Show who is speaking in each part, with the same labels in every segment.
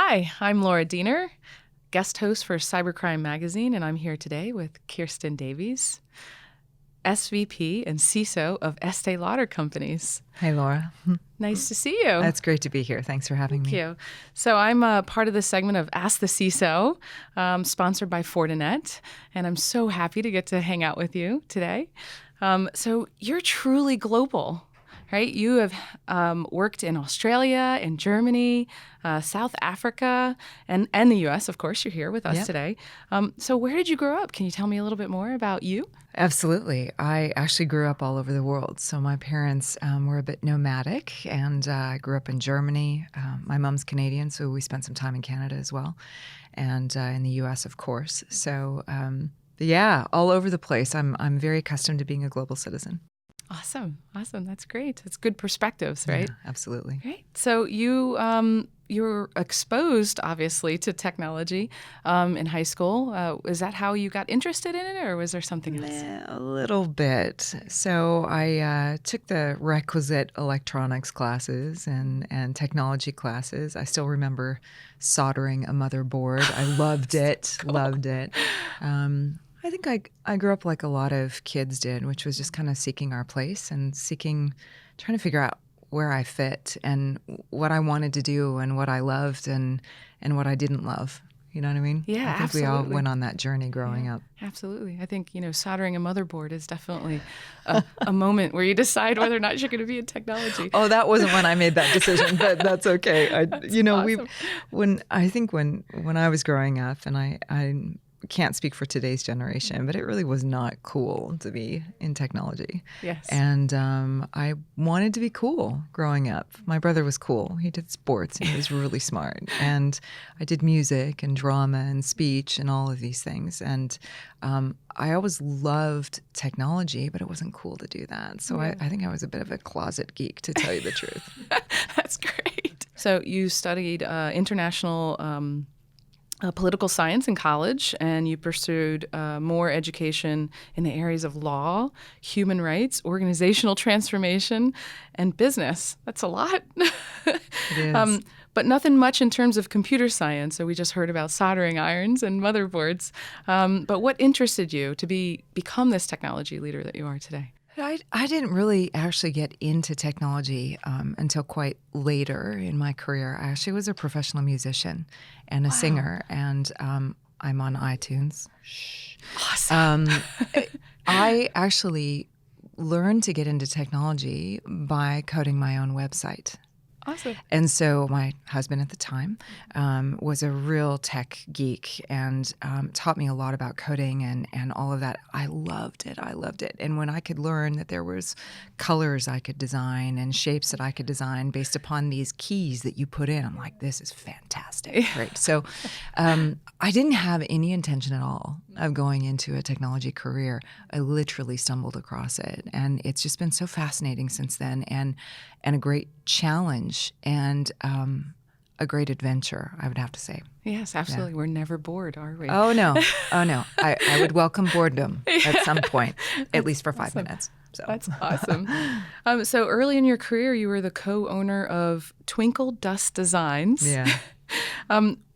Speaker 1: Hi, I'm Laura Diener, guest host for Cybercrime magazine, and I'm here today with Kirsten Davies, SVP and CISO of Estee Lauder companies.
Speaker 2: Hey, Laura.
Speaker 1: Nice to see you.
Speaker 2: It's great to be here. Thanks for having me.
Speaker 1: Thank you. So I'm a part of the segment of Ask the CISO, sponsored by Fortinet, and I'm so happy to get to hang out with you today. So you're truly global. Right? You have worked in Australia, in Germany, South Africa, and the U.S., of course. You're here with us today. So where did you grow up? Can you tell me a little bit more about you?
Speaker 2: Absolutely. I actually grew up all over the world. So my parents were a bit nomadic, and I grew up in Germany. My mom's Canadian, so we spent some time in Canada as well, and in the U.S., of course. So all over the place. I'm very accustomed to being a global citizen.
Speaker 1: Awesome. That's great. That's good perspectives, right?
Speaker 2: Yeah, absolutely.
Speaker 1: Great. So you're exposed, obviously, to technology in high school. Is that how you got interested in it, or was there something else?
Speaker 2: A little bit. So I took the requisite electronics classes and technology classes. I still remember soldering a motherboard. I loved it.
Speaker 1: Cool.
Speaker 2: Loved it. I think I grew up like a lot of kids did, which was just kind of seeking our place and trying to figure out where I fit and what I wanted to do and what I loved and what I didn't love. You know what I mean?
Speaker 1: Yeah,
Speaker 2: I think
Speaker 1: absolutely.
Speaker 2: we all went on that journey growing up.
Speaker 1: Absolutely. I think, soldering a motherboard is definitely a moment where you decide whether or not you're going to be in technology.
Speaker 2: Oh, that wasn't when I made that decision, but that's okay.
Speaker 1: Awesome.
Speaker 2: When I was growing up, and I can't speak for today's generation, but it really was not cool to be in technology.
Speaker 1: Yes.
Speaker 2: And I wanted to be cool growing up. My brother was cool. He did sports. And he was really smart. And I did music and drama and speech and all of these things. And I always loved technology, but it wasn't cool to do that. So I think I was a bit of a closet geek, to tell you the truth.
Speaker 1: That's great. So you studied international political science in college, and you pursued more education in the areas of law, human rights, organizational transformation, and business. That's a lot.
Speaker 2: It is.
Speaker 1: But nothing much in terms of computer science. So we just heard about soldering irons and motherboards. But what interested you to become this technology leader that you are today?
Speaker 2: I didn't really actually get into technology until quite later in my career. I actually was a professional musician and a singer, and I'm on iTunes. Shh.
Speaker 1: Awesome.
Speaker 2: I actually learned to get into technology by coding my own website.
Speaker 1: Awesome.
Speaker 2: And so my husband at the time was a real tech geek and taught me a lot about coding and all of that. I loved it. And when I could learn that there was colors I could design and shapes that I could design based upon these keys that you put in, I'm like, this is fantastic. Right. So I didn't have any intention at all of going into a technology career. I literally stumbled across it. And it's just been so fascinating since then, and a great challenge and a great adventure, I would have to say.
Speaker 1: Yes, absolutely. Yeah. We're never bored, are we?
Speaker 2: Oh, no. I would welcome boredom at some point, at least for 5 minutes. So.
Speaker 1: That's awesome. So early in your career, you were the co-owner of Twinkle Dust Designs.
Speaker 2: Yeah.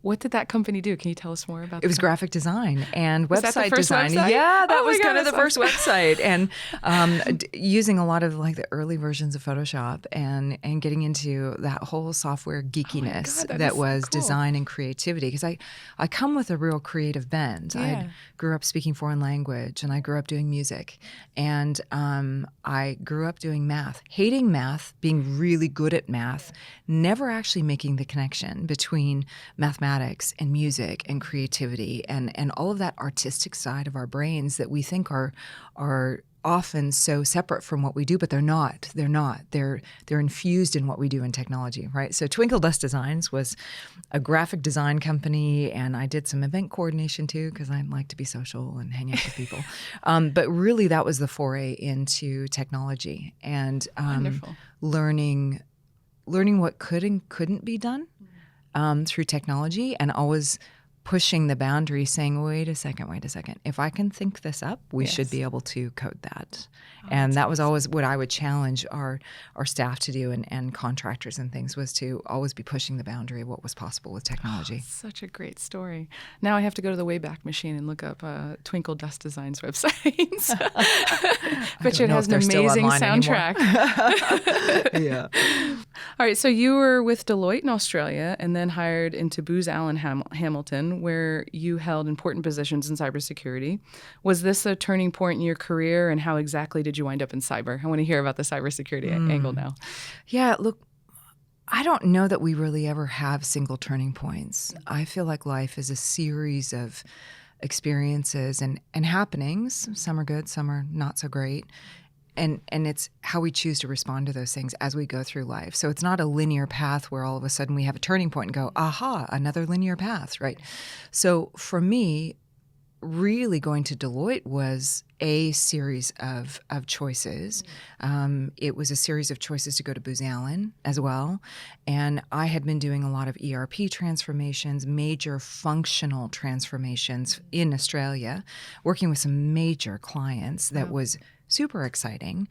Speaker 1: What did that company do? Can you tell us more about that?
Speaker 2: It was graphic design and
Speaker 1: was that the
Speaker 2: website
Speaker 1: first
Speaker 2: design.
Speaker 1: Website?
Speaker 2: Yeah, that was kind of the first website. And using a lot of like the early versions of Photoshop and getting into that whole software geekiness that was
Speaker 1: cool.
Speaker 2: Design and creativity. Because I come with a real creative bend.
Speaker 1: Yeah.
Speaker 2: I grew up speaking foreign language, and I grew up doing music. And I grew up doing math, hating math, being really good at math, never actually making the connection between mathematics and music and creativity and all of that artistic side of our brains that we think are often so separate from what we do, but they're not. They're infused in what we do in technology, right? So Twinkle Dust Designs was a graphic design company, and I did some event coordination too, because I like to be social and hang out with people. But really, that was the foray into technology and learning what could and couldn't be done through technology, and always pushing the boundary, saying, wait a second. If I can think this up, we should be able to code that. And that was always what I would challenge our staff to do, and contractors and things, was to always be pushing the boundary of what was possible with technology.
Speaker 1: Such a great story. Now I have to go to the Wayback Machine and look up Twinkle Dust Design's website. Bet you it has an amazing soundtrack.
Speaker 2: Yeah.
Speaker 1: All right, so you were with Deloitte in Australia and then hired into Booz Allen Hamilton, where you held important positions in cybersecurity. Was this a turning point in your career, and how exactly did you wind up in cyber? I want to hear about the cybersecurity angle now.
Speaker 2: Yeah, look, I don't know that we really ever have single turning points. I feel like life is a series of experiences and happenings. Some are good, some are not so great. And it's how we choose to respond to those things as we go through life. So it's not a linear path where all of a sudden we have a turning point and go, aha, another linear path, right? So for me, really going to Deloitte was a series of choices. It was a series of choices to go to Booz Allen as well. And I had been doing a lot of ERP transformations, major functional transformations in Australia, working with some major clients that was super exciting.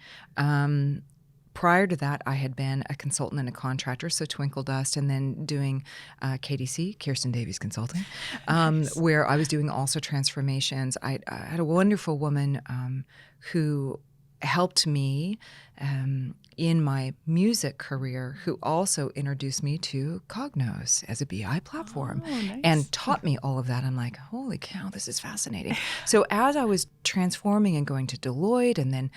Speaker 2: Prior to that, I had been a consultant and a contractor, so Twinkle Dust, and then doing KDC, Kirsten Davies Consulting, where I was doing also transformations. I had a wonderful woman who helped me in my music career, who also introduced me to Cognos as a BI platform and taught me all of that. I'm like, holy cow, this is fascinating. So as I was transforming and going to Deloitte and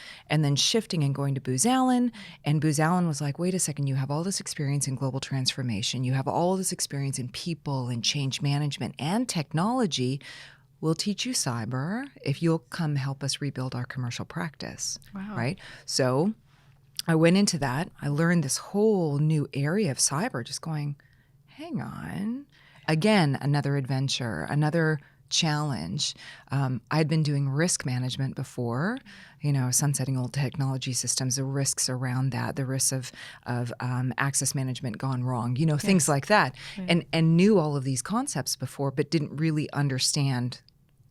Speaker 2: then shifting and going to Booz Allen, and Booz Allen was like, wait a second, you have all this experience in global transformation. You have all this experience in people and change management and technology. We'll teach you cyber if you'll come help us rebuild our commercial practice, right? So I went into that. I learned this whole new area of cyber, just going, hang on. Again, another adventure, another challenge. I'd been doing risk management before, sunsetting old technology systems, the risks around that, the risks of access management gone wrong, things like that, and knew all of these concepts before, but didn't really understand,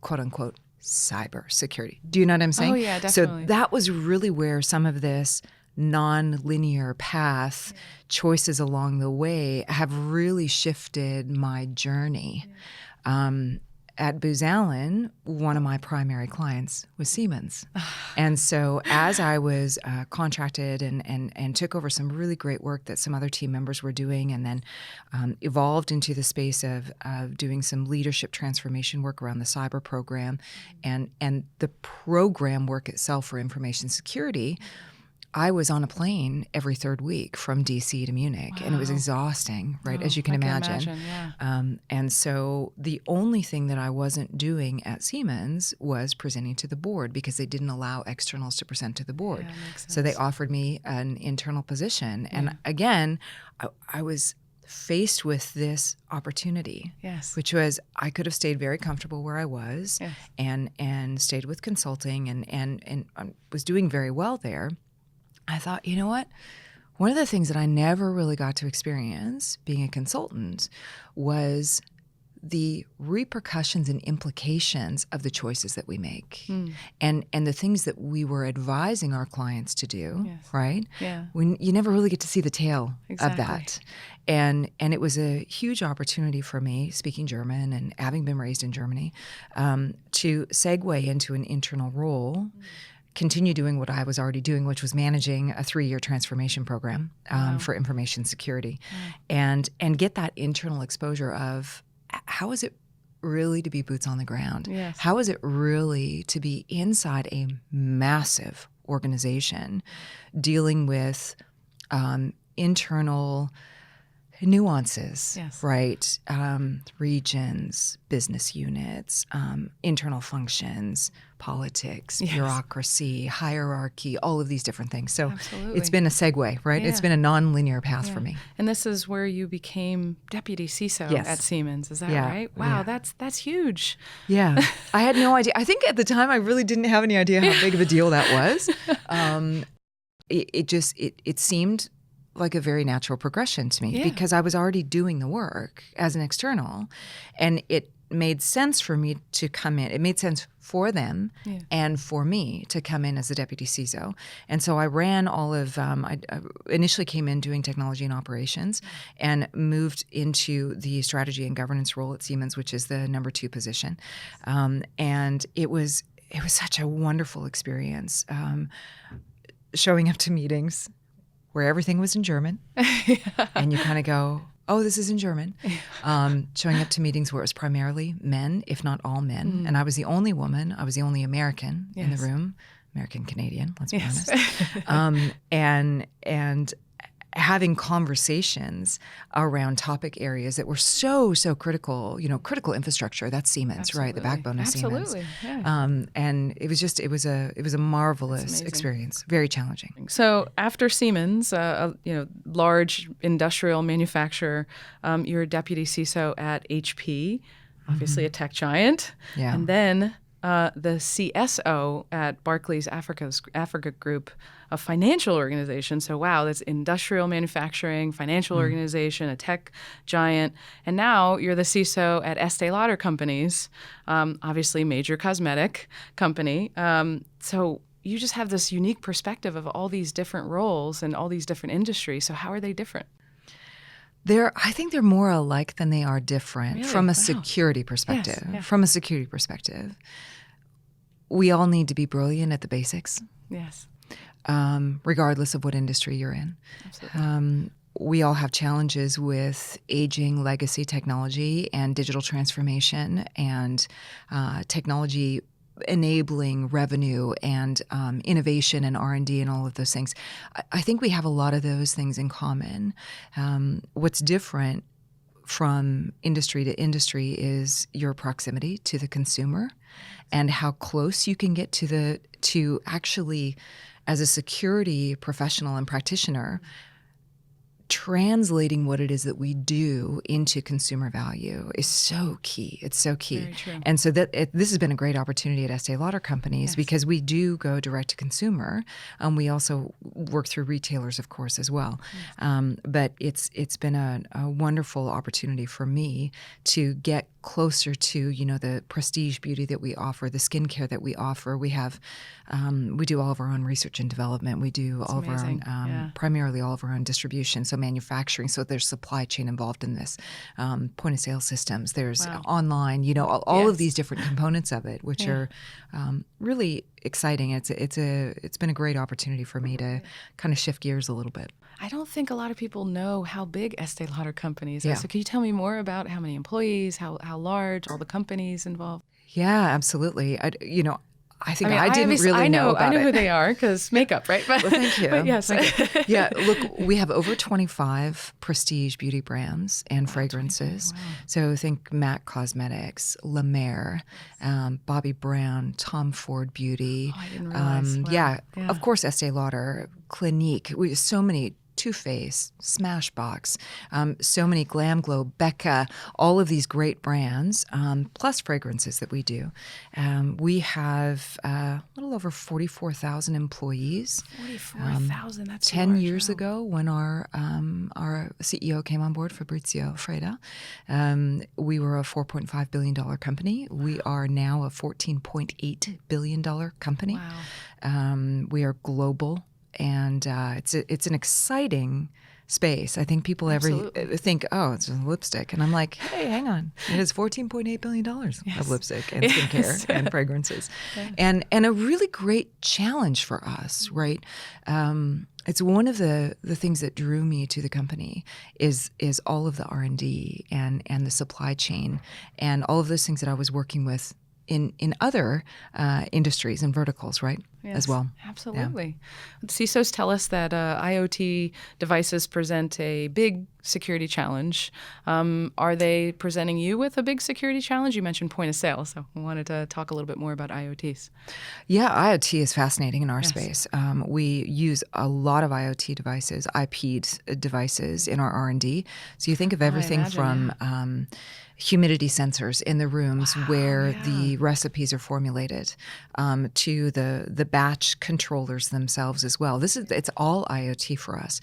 Speaker 2: quote unquote, cybersecurity. Do you know what I'm saying?
Speaker 1: Oh, yeah, definitely.
Speaker 2: So that was really where some of this non-linear path choices along the way have really shifted my journey. At Booz Allen, one of my primary clients was Siemens. And so as I was contracted and took over some really great work that some other team members were doing, and then evolved into the space of doing some leadership transformation work around the cyber program and the program work itself for information security, I was on a plane every third week from DC to Munich, and it was exhausting, right, as you can imagine. And so the only thing that I wasn't doing at Siemens was presenting to the board, because they didn't allow externals to present to the board. So they offered me an internal position. And again, I was faced with this opportunity, which was I could have stayed very comfortable where I was and stayed with consulting and was doing very well there. I thought, you know what? One of the things that I never really got to experience being a consultant was the repercussions and implications of the choices that we make and the things that we were advising our clients to do, right? Yeah. You never really get to see the tail of that. And it was a huge opportunity for me, speaking German and having been raised in Germany, to segue into an internal role, continue doing what I was already doing, which was managing a 3-year transformation program for information security, and get that internal exposure of how is it really to be boots on the ground? How is it really to be inside a massive organization dealing with internal nuances, right? Regions, business units, internal functions, politics, bureaucracy, hierarchy, all of these different things. So it's been a segue, right? It's been a non-linear path for me.
Speaker 1: And this is where you became deputy CISO at Siemens. Is that right? Wow, that's huge.
Speaker 2: Yeah. I had no idea. I think at the time I really didn't have any idea how big of a deal that was. It seemed like a very natural progression to me because I was already doing the work as an external, and it made sense for me to come in. It made sense for them
Speaker 1: Yeah.
Speaker 2: and for me to come in as the deputy CISO. And so I ran all of, I initially came in doing technology and operations and moved into the strategy and governance role at Siemens, which is the number 2 position. And it was such a wonderful experience, showing up to meetings where everything was in German. And you kind of go, oh, this is in German. Showing up to meetings where it was primarily men, if not all men. And I was the only woman. I was the only American in the room. American-Canadian, let's be honest. And having conversations around topic areas that were so critical, critical infrastructure. That's Siemens, right? The backbone of Siemens.
Speaker 1: Yeah.
Speaker 2: And it was a marvelous experience, very challenging.
Speaker 1: So after Siemens, large industrial manufacturer, you're a deputy CISO at HP, obviously a tech giant, and then the CSO at Barclays Africa Group, a financial organization. So wow, that's industrial manufacturing, financial organization, a tech giant. And now you're the CISO at Estee Lauder companies, obviously major cosmetic company. So you just have this unique perspective of all these different roles and all these different industries. So how are they different?
Speaker 2: I think they're more alike than they are different from a security perspective.
Speaker 1: Yes, yeah.
Speaker 2: From a security perspective, we all need to be brilliant at the basics.
Speaker 1: Yes.
Speaker 2: Regardless of what industry you're in.
Speaker 1: Absolutely.
Speaker 2: We all have challenges with aging legacy technology and digital transformation and technology enabling revenue and innovation and R&D and all of those things. I think we have a lot of those things in common. What's different from industry to industry is your proximity to the consumer and how close you can get to actually, as a security professional and practitioner, translating what it is that we do into consumer value is so key. It's so key.
Speaker 1: Very true.
Speaker 2: And so this has been a great opportunity at Estee Lauder companies because we do go direct to consumer. We also work through retailers, of course, as well. But it's been a wonderful opportunity for me to get closer to, the prestige beauty that we offer, the skincare that we offer. We have, we do all of our own research and development. We do all
Speaker 1: amazing.
Speaker 2: of our own, primarily all of our own distribution. So manufacturing. So there's supply chain involved in this, point of sale systems. There's online, all of these different components of it, which are really exciting. It's been a great opportunity for me to kind of shift gears a little bit.
Speaker 1: I don't think a lot of people know how big Estee Lauder companies are.
Speaker 2: Yeah.
Speaker 1: So can you tell me more about how many employees, how large, all the companies involved?
Speaker 2: Yeah, absolutely. I think I didn't really know about it.
Speaker 1: I know who they are because makeup, right?
Speaker 2: Well, thank you.
Speaker 1: But yes.
Speaker 2: Thank you. Yeah, look, we have over 25 prestige beauty brands and fragrances.
Speaker 1: Wow.
Speaker 2: So think MAC Cosmetics, La Mer, Bobbi Brown, Tom Ford Beauty.
Speaker 1: Oh, I didn't realize. Wow.
Speaker 2: Yeah, of course, Estee Lauder, Clinique. We have so many. Too Faced, Smashbox, so many Glam Glow, Becca, all of these great brands, plus fragrances that we do. We have a little over 44,000 employees.
Speaker 1: 44,000, that's
Speaker 2: 10
Speaker 1: large.
Speaker 2: years
Speaker 1: Wow.
Speaker 2: ago when our CEO came on board, Fabrizio Freda, we were a $4.5 billion company. We are now a $14.8 billion company.
Speaker 1: Wow.
Speaker 2: We are global. And it's an exciting space. I think people think, oh, it's just lipstick. And I'm like, hey, hang on. It is $14.8 billion of lipstick and skincare and fragrances. And a really great challenge for us, right? It's one of the things that drew me to the company is all of the R&D and the supply chain and all of those things that I was working with in other industries and verticals, right?
Speaker 1: Yes,
Speaker 2: as well.
Speaker 1: Absolutely. Yeah. CISOs tell us that IoT devices present a big security challenge. Are they presenting you with a big security challenge? You mentioned point of sale, so I wanted to talk a little bit more about IoTs.
Speaker 2: Yeah, IoT is fascinating in our space. We use a lot of IoT devices, IP devices in our R&D. So you think of everything from humidity sensors in the rooms where the recipes are formulated, to the batch controllers themselves as well. It's all IoT for us.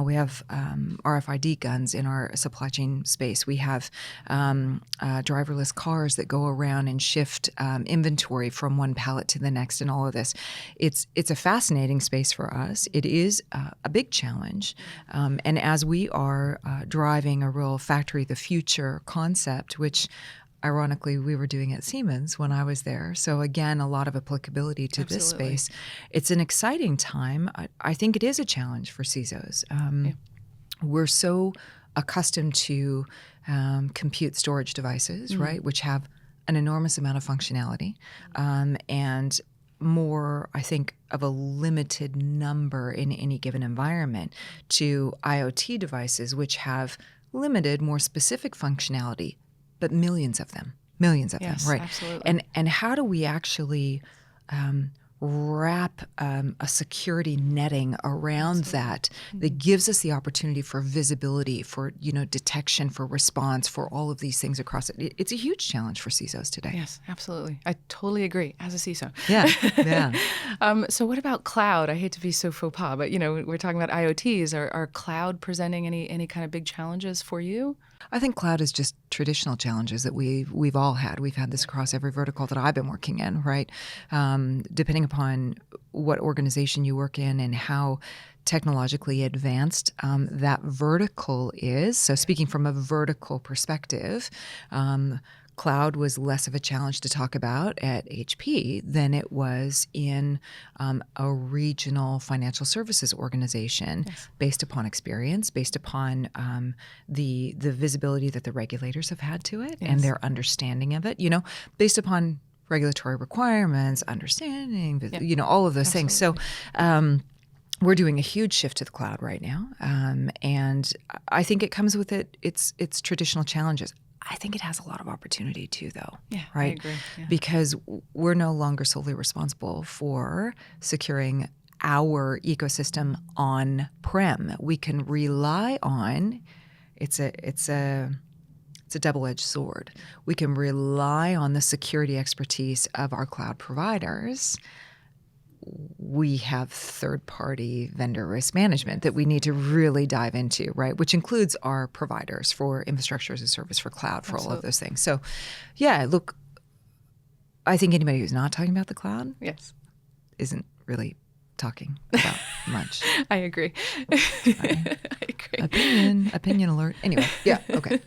Speaker 2: We have RFID guns in our supply chain space. We have driverless cars that go around and shift inventory from one pallet to the next, and all of this. It's a fascinating space for us. It is a big challenge, and as we are driving a real factory of the future concept, which ironically we were doing at Siemens when I was there. So again, a lot of applicability to this space. It's an exciting time. I think it is a challenge for CISOs. We're so accustomed to compute storage devices, right, which have an enormous amount of functionality, and more, I think, of a limited number in any given environment, to IoT devices, which have limited, more specific functionality, but millions of them, right?
Speaker 1: Absolutely.
Speaker 2: And how do we actually wrap a security netting around that gives us the opportunity for visibility, for detection, for response, for all of these things across it. It's a huge challenge for CISOs today.
Speaker 1: Yes, absolutely. I totally agree as a CISO.
Speaker 2: Yeah.
Speaker 1: So what about cloud? I hate to be so faux pas, but we're talking about IoTs. Are cloud presenting any kind of big challenges for you?
Speaker 2: I think cloud is just traditional challenges that we've all had. We've had this across every vertical that I've been working in, right? Depending upon what organization you work in and how technologically advanced that vertical is. So speaking from a vertical perspective, cloud was less of a challenge to talk about at HP than it was in a regional financial services organization, based upon experience, based upon the visibility that the regulators have had to it and their understanding of it, based upon regulatory requirements, understanding, all of those things. So we're doing a huge shift to the cloud right now. And I think it comes with its traditional challenges. I think it has a lot of opportunity too, though.
Speaker 1: Yeah,
Speaker 2: right?
Speaker 1: I agree. Yeah.
Speaker 2: Because we're no longer solely responsible for securing our ecosystem on-prem. We can rely on it's a double-edged sword. We can rely on the security expertise of our cloud providers. We have third-party vendor risk management that we need to really dive into, right? Which includes our providers for infrastructure as a service, for cloud, for all of those things. So, yeah, look, I think anybody who's not talking about the cloud isn't really talking about much.
Speaker 1: I agree.
Speaker 2: I agree. Opinion alert. Anyway, yeah, okay.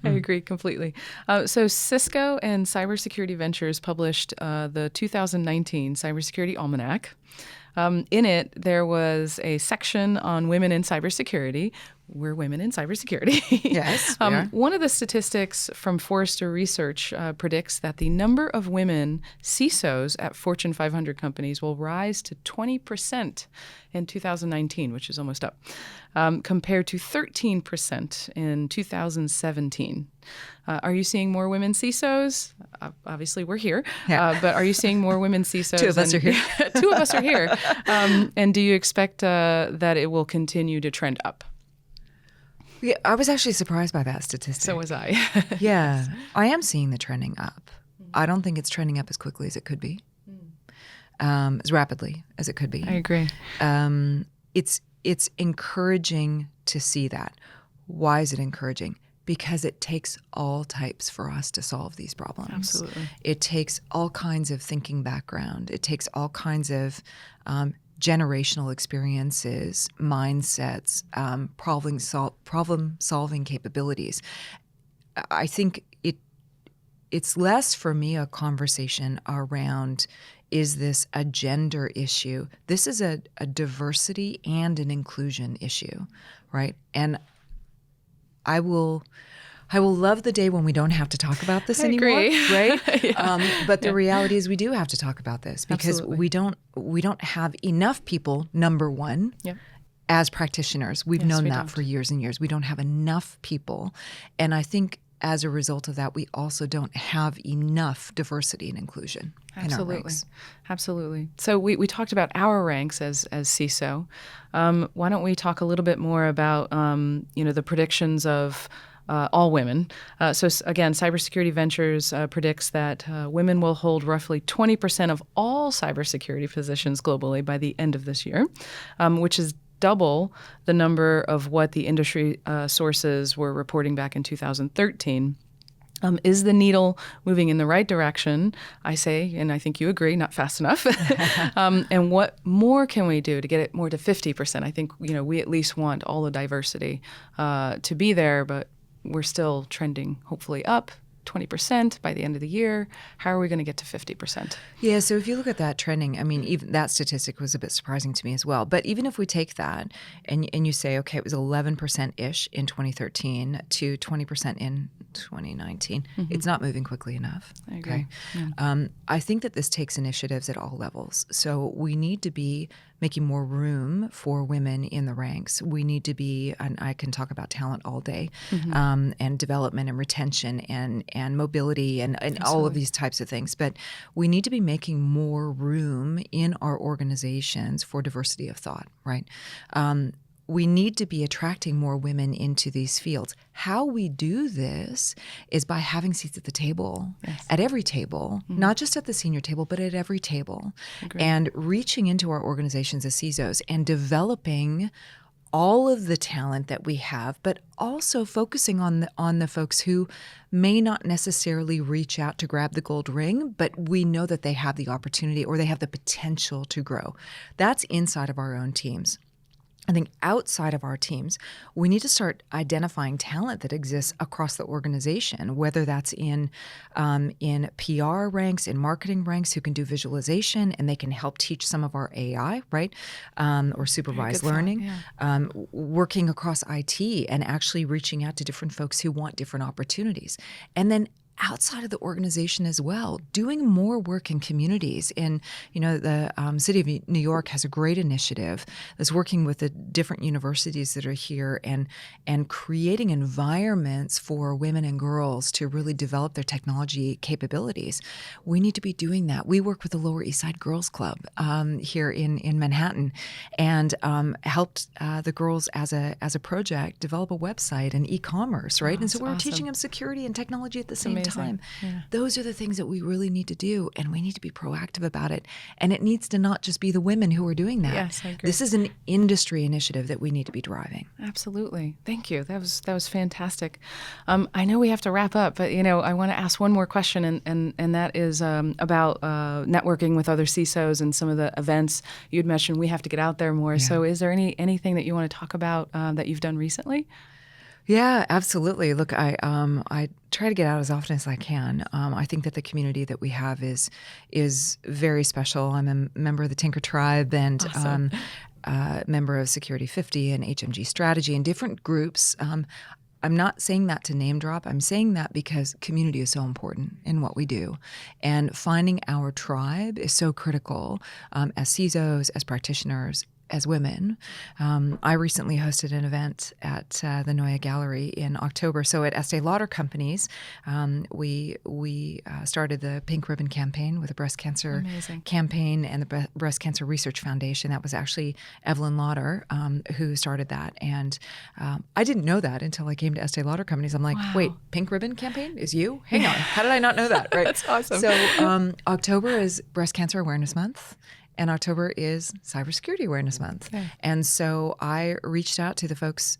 Speaker 1: I agree completely. So Cisco and Cybersecurity Ventures published the 2019 Cybersecurity Almanac. In it, there was a section on women in cybersecurity. We're women in cybersecurity.
Speaker 2: Yes, we are.
Speaker 1: One of the statistics from Forrester Research predicts that the number of women CISOs at Fortune 500 companies will rise to 20% in 2019, which is almost up, compared to 13% in 2017. Are you seeing more women CISOs? Obviously, we're here. Yeah. But are you seeing more women CISOs?
Speaker 2: Two of us are here.
Speaker 1: Two of us are here. And do you expect that it will continue to trend up?
Speaker 2: Yeah, I was actually surprised by that statistic.
Speaker 1: So was I.
Speaker 2: Yeah, I am seeing the trending up. I don't think it's trending up as quickly as it could be, as rapidly as it could be.
Speaker 1: I agree.
Speaker 2: It's encouraging to see that. Why is it encouraging? Because it takes all types for us to solve these problems.
Speaker 1: Absolutely.
Speaker 2: It takes all kinds of thinking background. It takes all kinds of generational experiences, mindsets, problem-solving capabilities. I think it's less for me a conversation around, is this a gender issue? This is a diversity and an inclusion issue, right? And I will love the day when we don't have to talk about this anymore, right? But the reality is we do have to talk about this because we don't have enough people, number one, as practitioners. We've known that for years and years. We don't have enough people. And I think as a result of that, we also don't have enough diversity and inclusion in our ranks.
Speaker 1: Absolutely. So we talked about our ranks as CISO. Why don't we talk a little bit more about the predictions of all women. Again, Cybersecurity Ventures predicts that women will hold roughly 20% of all cybersecurity positions globally by the end of this year, which is double the number of what the industry sources were reporting back in 2013. Is the needle moving in the right direction? I say, and I think you agree, not fast enough. And what more can we do to get it more to 50%? I think we at least want all the diversity to be there, but we're still trending hopefully up 20% by the end of the year. How are we going to get to 50%?
Speaker 2: Yeah, so if you look at that trending, I mean, even that statistic was a bit surprising to me as well. But even if we take that and you say, okay, it was 11%-ish in 2013 to 20% in 2019, it's not moving quickly enough.
Speaker 1: I agree.
Speaker 2: Okay?
Speaker 1: Yeah.
Speaker 2: I think that this takes initiatives at all levels. So we need to be making more room for women in the ranks. We need to be, and I can talk about talent all day, and development and retention and mobility and all of these types of things. But we need to be making more room in our organizations for diversity of thought, right? We need to be attracting more women into these fields. How we do this is by having seats at the table, at every table, not just at the senior table, but at every table, and reaching into our organizations as CISOs and developing all of the talent that we have, but also focusing on the folks who may not necessarily reach out to grab the gold ring, but we know that they have the opportunity or they have the potential to grow. That's inside of our own teams. I think outside of our teams, we need to start identifying talent that exists across the organization, whether that's in PR ranks, in marketing ranks, who can do visualization and they can help teach some of our AI, right? Or supervised learning, working across IT and actually reaching out to different folks who want different opportunities. And then outside of the organization as well, doing more work in communities. And, the city of New York has a great initiative that's working with the different universities that are here and creating environments for women and girls to really develop their technology capabilities. We need to be doing that. We work with the Lower East Side Girls Club here in Manhattan and helped the girls as a project develop a website and e-commerce, right? And so we're teaching them security and technology at the same time. Yeah. Those are the things that we really need to do, and we need to be proactive about it. And it needs to not just be the women who are doing that.
Speaker 1: Yes, I agree.
Speaker 2: This is an industry initiative that we need to be driving.
Speaker 1: Absolutely. Thank you. That was fantastic. I know we have to wrap up, but I want to ask one more question, and that is about networking with other CISOs and some of the events you'd mentioned. We have to get out there more. Yeah. So, is there anything that you want to talk about that you've done recently?
Speaker 2: Yeah, absolutely. Look, I try to get out as often as I can. I think that the community that we have is very special. I'm a member of the Tinker Tribe and member of Security 50 and HMG Strategy and different groups. I'm not saying that to name drop. I'm saying that because community is so important in what we do. And finding our tribe is so critical as CISOs, as practitioners, as women. I recently hosted an event at the Neue Gallery in October. So at Estee Lauder companies, we started the Pink Ribbon campaign with a breast cancer campaign and the Breast Cancer Research Foundation. That was actually Evelyn Lauder who started that. And I didn't know that until I came to Estee Lauder companies. I'm like, wait, Pink Ribbon campaign is you? Hang on. How did I not know that? Right?
Speaker 1: That's awesome.
Speaker 2: So October is Breast Cancer Awareness Month. And October is Cybersecurity Awareness Month. Okay. And so I reached out to the folks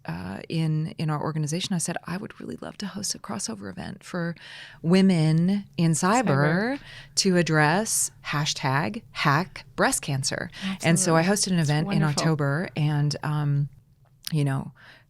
Speaker 2: in our organization. I said, I would really love to host a crossover event for women in cyber to address hashtag hack breast cancer. Absolutely. And so I hosted an event in October and,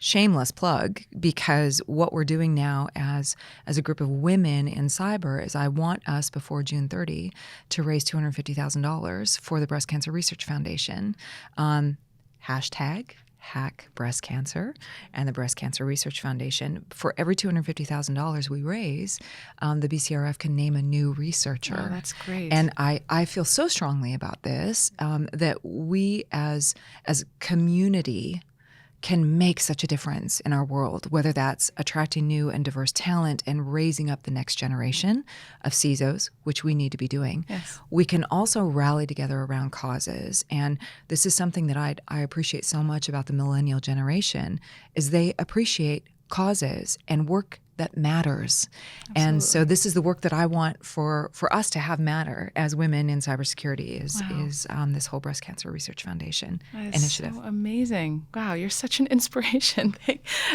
Speaker 2: shameless plug, because what we're doing now as a group of women in cyber is I want us before June 30 to raise $250,000 for the Breast Cancer Research Foundation. Hashtag hack breast cancer and the Breast Cancer Research Foundation. For every $250,000 we raise, the BCRF can name a new researcher.
Speaker 1: Oh, that's great.
Speaker 2: And I feel so strongly about this that we as a community can make such a difference in our world, whether that's attracting new and diverse talent and raising up the next generation of CISOs, which we need to be doing.
Speaker 1: Yes.
Speaker 2: We can also rally together around causes. And this is something that I appreciate so much about the millennial generation is they appreciate causes and work that matters. And so this is the work that I want for us to have matter as women in cybersecurity is this whole Breast Cancer Research Foundation initiative.
Speaker 1: So amazing. Wow, you're such an inspiration.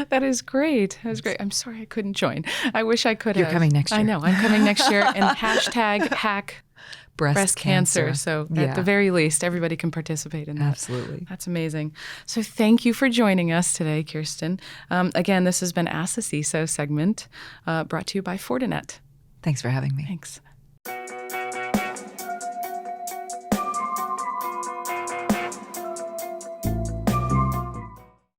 Speaker 1: That is great. That was great. I'm sorry I couldn't join. I wish I could have.
Speaker 2: You're coming next year.
Speaker 1: I know. I'm coming next year. And hashtag hack breast cancer. So at the very least, everybody can participate in that.
Speaker 2: Absolutely.
Speaker 1: That's amazing. So thank you for joining us today, Kirsten. Again, this has been Ask the CISO segment brought to you by Fortinet.
Speaker 2: Thanks for having me.
Speaker 1: Thanks.